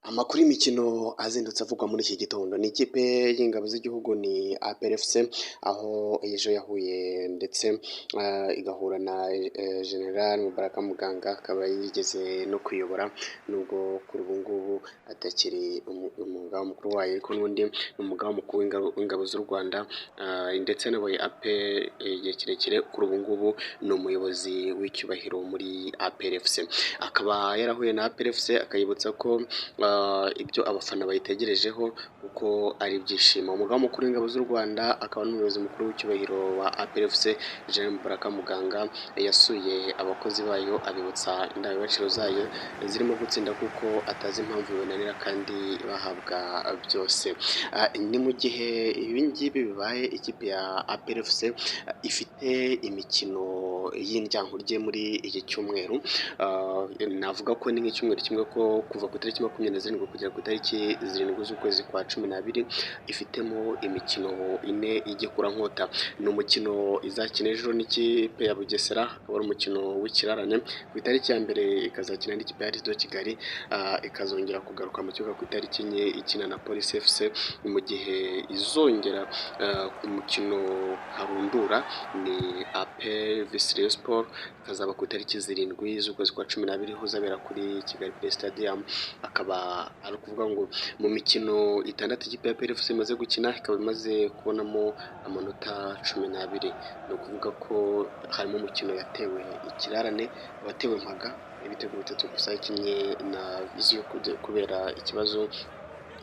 Amakuru y'imikino azindutse avugwa muri iki gitondo ni ikipe y'ingabo z'igihugu ni APR FC aho ejo yahuye ndetse igahura na General Mubaraka Muganga akaba yigeze no kuyobora nubwo kuri ubu ngubu atakiri umugaba mukuru wayo ariko n'undi ni umugaba mukuru w'ingabo z'u Rwanda ndetse nawe APR igihe kirekire kuri ubu ngubu ni umuyobozi w'icyubahiro muri APR FC akaba yarahuye na APR FC akayibutsa ko ibyo abafana bayitegerejeho kuko ari ibyishimo umugaba mukuru w'ingabo z'u Rwanda akaba n'umuyobozi mukuru w'icyubahiro wa APR FC General Mubaraka Muganga yasuye abakozi bayo abibutsa indangagaciro zayo zirimo gutsinda kuko atazi impamvu binanira kandi bahabwa byose ni mu gihe ibi ngibi bibaye ikipe ya APR FC ifite imikino y'indyankurye muri iki cyumweru navuga ko ni nk'icyumweru kimwe ko kuva ku itariki 27 kugera ku itariki 7 z'ukwezi kwa 12 ifitemo imikino ine y'igikurankota ni umukino izakina ejo n'ikipe ya Bugesera akaba ari umukino w'ikirarane ku itariki ya mbere ikazakina n'ikipe ya Rido Kigali ikazongera kugaruka mu kibuga ku itariki enye ikina na Police FC mu gihe izongera umukino harundura ni APR vs Rayon Sport ikazaba ku itariki 7 z'ukwezi kwa 12 huzabera kuri Kigali Play Stadium akaba ari ukuvuga ngo mu mikino itandatu ikipe ya APR FC imaze gukina ikaba imaze kubonamo amanota 12 ni ukuvuga ko harimo umukino yatewe ikirarane watewe mpaga ibitego bitatu gusa ikinye na Vision kubera ikibazo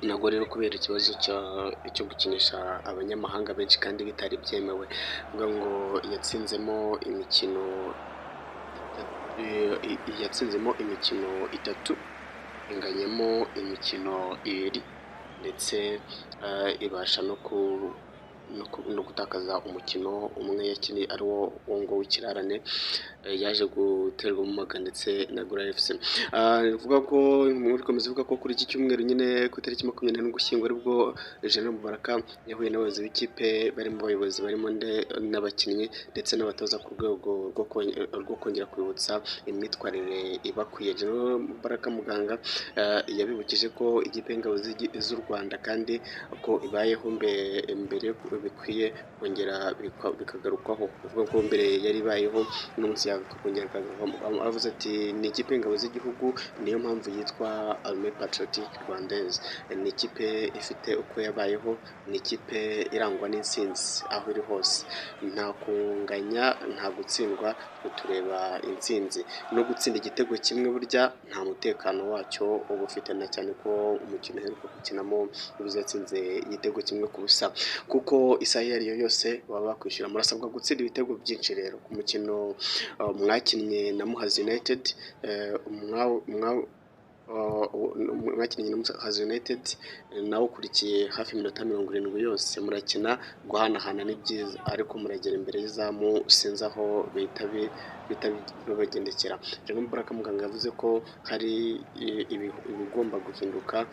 ntabwo rero kubera ikibazo cyo gukinisha abanyamahanga benshi kandi bitari byemewe uvuga ngo yatsinzemo imikino itatu inganyemo imikino ibiri ndetse ibasha no gutakaza umukino umwe yakiniye ari wo ngo w'ikirarane yaje guterwa mu maga ndetse na Gora FC bivuga ko muri komeza ivuga ko kuri iki cyumweru nyine ku itariki 27 Ugushyingo aribwo General Mubaraka yahuye n'abayobozi b'ikipe barimo abayobozi barimo n'abakinnyi ndetse n'abatoza ku rwego rwo kongera kwibutsa imyitwarire ibakwiye General Mubaraka Muganga yabibukije ko ikipe y'ingabo z'u Rwanda kandi ko ibayeho mbere bikwiye kongera bikagarukwaho uvuga ko mbere yari ibayeho n'umunsi yakongera avuze ati ni ikipe y'ingabo z'igihugu niyo mpamvu yitwa Armée Patriotique Rwandaise ni ikipe ifite uko yabayeho ni ikipe irangwa n'intsinzi aho iri hose nta kunganya nta gutsindwa tureba intsinzi no gutsinda igitego kimwe burya nta mutekano wacyo uba ufite na cyane ko umukino uheruka gukinamo uzatsinze igitego kimwe ku busa kuko isaha iyo ariyo yose baba bakwishyura murasabwa gutsinda ibitego byinshi rero ku mukino mwakinnye na Muhazi United mwakinnye na Muhazi United nawe ukurikiye hafi iminota 70 yose murakina guhanahana ni byiza ariko muragera imbere y'izamu sinzi aho bihita bibagendekera General Mubaraka Muganga yavuze ko hari ibigomba guhinduka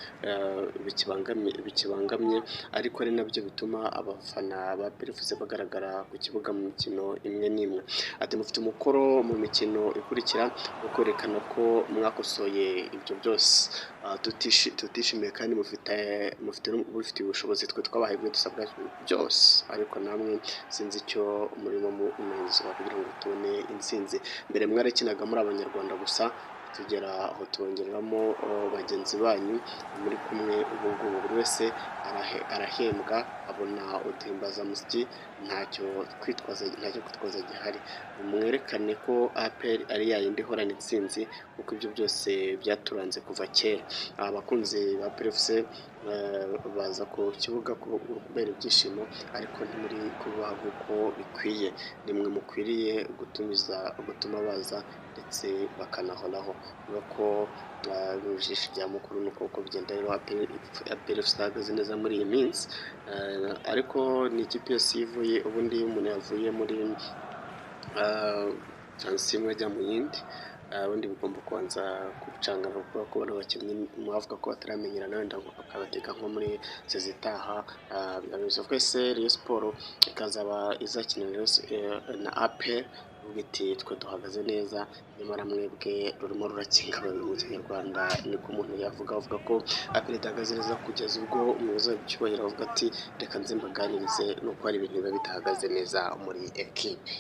bikibangamye ariko ari nabyo bituma abafana ba APR FC bagaragara ku kibuga mu mikino imwe n'imwe ati mufite umukoro mu mikino ikurikira wo kwerekana ko mwakosoye ibyo byose tutishimiye kandi mufite ubushobozi twe twabahaye ibyo dusabwa byose ariko namwe sinzi icyo umurimo mumenzi kugira ngo tubone intsinzi mbere mwarekinaga muri abanyarwanda gusa tugera aho tubongeramo bagenzi banyu muri kumwe ubu ngubu buri wese arahembwa abona uduhimbazamusyi ntacyo kwitwaza gihari mwerekane ko APR ari yayindi ihorana intsinzi kuko ibyo byose byaturanze kuva kera abakunzi ba APR FC baza ku kibuga kubera ibyishimo ariko ntimuri kuba nk'uko bikwiye nimwe mukwiriye gutuma baza ndetse bakanahoraho nuko bijisho bya mukuru nuko bigenda rero APR FC ihagaze neza muri iyi minsi ariko ni ikipe yose yivuye ubundi umuntu yavuye muri transition ajya mu yindi ubundi bigomba kubanza gucangana kuko kubona abakinnyi mwavuga ko bataramenyerana wenda bakabateka nko muri sezitaha bivuga ko Rayon Sport ikazaba izakina na APR ivuga iti twe duhagaze neza nyamara mwebwe rurimo rurakinga babiri mu kinyarwanda niko umuntu yavuga avuga ko APR idahagaze neza kugeza ubwo umuyobozi w'icyubahiro avuga ati reka nze mbaganirize nuko hari ibintu biba bitahagaze neza muri ekipe.